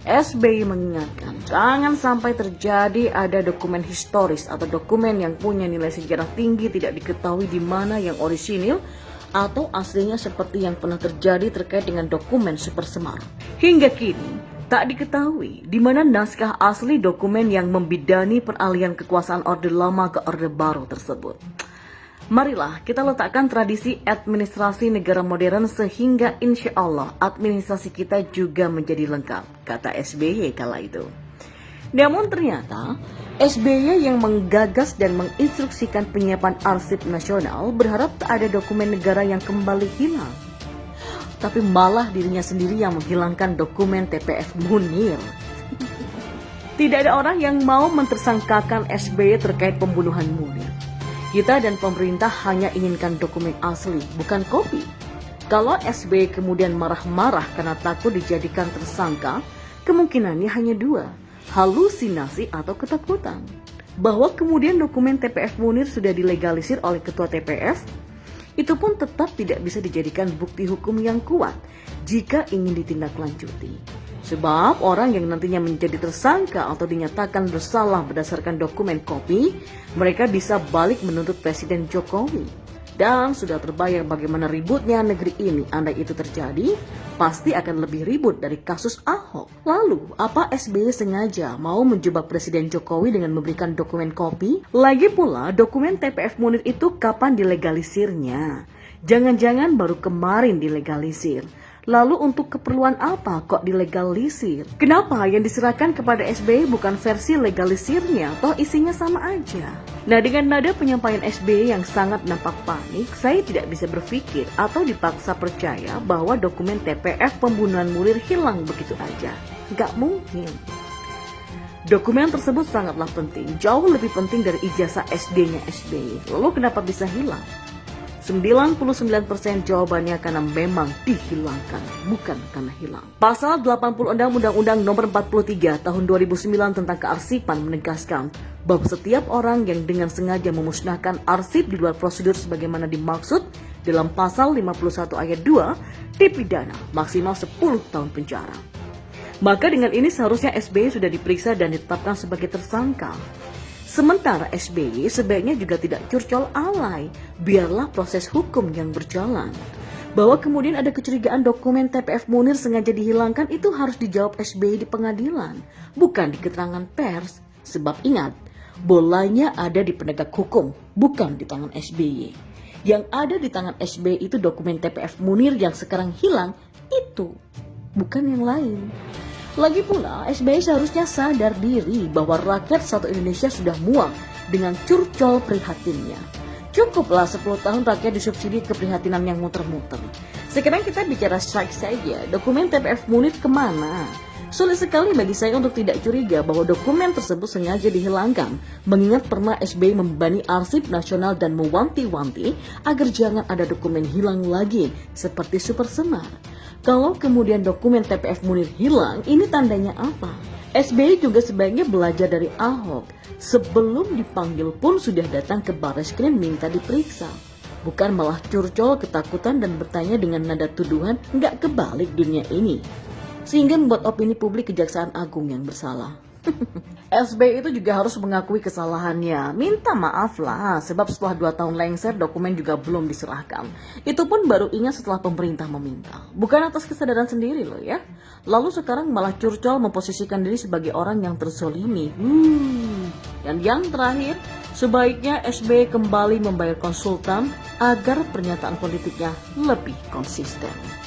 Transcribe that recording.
SBY mengingatkan, jangan sampai terjadi ada dokumen historis atau dokumen yang punya nilai sejarah tinggi tidak diketahui di mana yang orisinil atau aslinya seperti yang pernah terjadi terkait dengan dokumen Super Semar. Hingga kini, tak diketahui di mana naskah asli dokumen yang membidani peralihan kekuasaan Orde Lama ke Orde Baru tersebut. Marilah kita letakkan tradisi administrasi negara modern sehingga insya Allah administrasi kita juga menjadi lengkap, kata SBY kala itu. Namun ternyata SBY yang menggagas dan menginstruksikan penyiapan arsip nasional berharap tak ada dokumen negara yang kembali hilang. Tapi malah dirinya sendiri yang menghilangkan dokumen TPF Munir. Tidak ada orang yang mau mentersangkakan SBY terkait pembunuhan Munir. Kita dan pemerintah hanya inginkan dokumen asli, bukan kopi. Kalau SBY kemudian marah-marah karena takut dijadikan tersangka, kemungkinannya hanya dua, halusinasi atau ketakutan. Bahwa kemudian dokumen TPF Munir sudah dilegalisir oleh Ketua TPF, itu pun tetap tidak bisa dijadikan bukti hukum yang kuat jika ingin ditindaklanjuti. Sebab orang yang nantinya menjadi tersangka atau dinyatakan bersalah berdasarkan dokumen kopi, mereka bisa balik menuntut Presiden Jokowi. Dan sudah terbayang bagaimana ributnya negeri ini andai itu terjadi, pasti akan lebih ribut dari kasus Ahok. Lalu, apa SBY sengaja mau menjebak Presiden Jokowi dengan memberikan dokumen kopi? Lagi pula, dokumen TPF Munir itu kapan dilegalisirnya? Jangan-jangan baru kemarin dilegalisir. Lalu untuk keperluan apa kok dilegalisir? Kenapa yang diserahkan kepada SBY bukan versi legalisirnya, toh isinya sama aja? Nah, dengan nada penyampaian SBY yang sangat nampak panik, saya tidak bisa berpikir atau dipaksa percaya bahwa dokumen TPF pembunuhan Munir hilang begitu aja. Gak mungkin. Dokumen tersebut sangatlah penting, jauh lebih penting dari ijazah SD-nya SBY. Lalu kenapa bisa hilang? 99% jawabannya karena memang dihilangkan, bukan karena hilang. Pasal 86 Undang-Undang Nomor 43 Tahun 2009 tentang kearsipan menegaskan bahwa setiap orang yang dengan sengaja memusnahkan arsip di luar prosedur sebagaimana dimaksud dalam pasal 51 ayat 2 dipidana maksimal 10 tahun penjara. Maka dengan ini seharusnya SBY sudah diperiksa dan ditetapkan sebagai tersangka. Sementara SBY sebaiknya juga tidak curcol alay, biarlah proses hukum yang berjalan. Bahwa kemudian ada kecurigaan dokumen TPF Munir sengaja dihilangkan itu harus dijawab SBY di pengadilan, bukan di keterangan pers. Sebab ingat, bolanya ada di penegak hukum, bukan di tangan SBY. Yang ada di tangan SBY itu dokumen TPF Munir yang sekarang hilang, itu bukan yang lain. Lagi pula, SBY seharusnya sadar diri bahwa rakyat satu Indonesia sudah muak dengan curcol prihatinnya. Cukuplah 10 tahun rakyat disubsidi keprihatinan yang muter-muter. Sekarang kita bicara strike saja, dokumen TPF Munir kemana? Sulit sekali bagi saya untuk tidak curiga bahwa dokumen tersebut sengaja dihilangkan, mengingat pernah SBY membebani arsip nasional dan mewanti-wanti agar jangan ada dokumen hilang lagi, seperti Super Semar. Kalau kemudian dokumen TPF Munir hilang, ini tandanya apa? SBY juga sebaiknya belajar dari Ahok. Sebelum dipanggil pun sudah datang ke Barreskrim minta diperiksa. Bukan malah curcol ketakutan dan bertanya dengan nada tuduhan, nggak kebalik dunia ini. Sehingga membuat opini publik Kejaksaan Agung yang bersalah. SBY itu juga harus mengakui kesalahannya. Minta maaf lah, sebab setelah 2 tahun lengser dokumen juga belum diserahkan. Itu pun baru ingat setelah pemerintah meminta. Bukan atas kesadaran sendiri loh ya. Lalu sekarang malah curcol memposisikan diri sebagai orang yang terzolimi. Dan yang terakhir, sebaiknya SBY kembali membayar konsultan agar pernyataan politiknya lebih konsisten.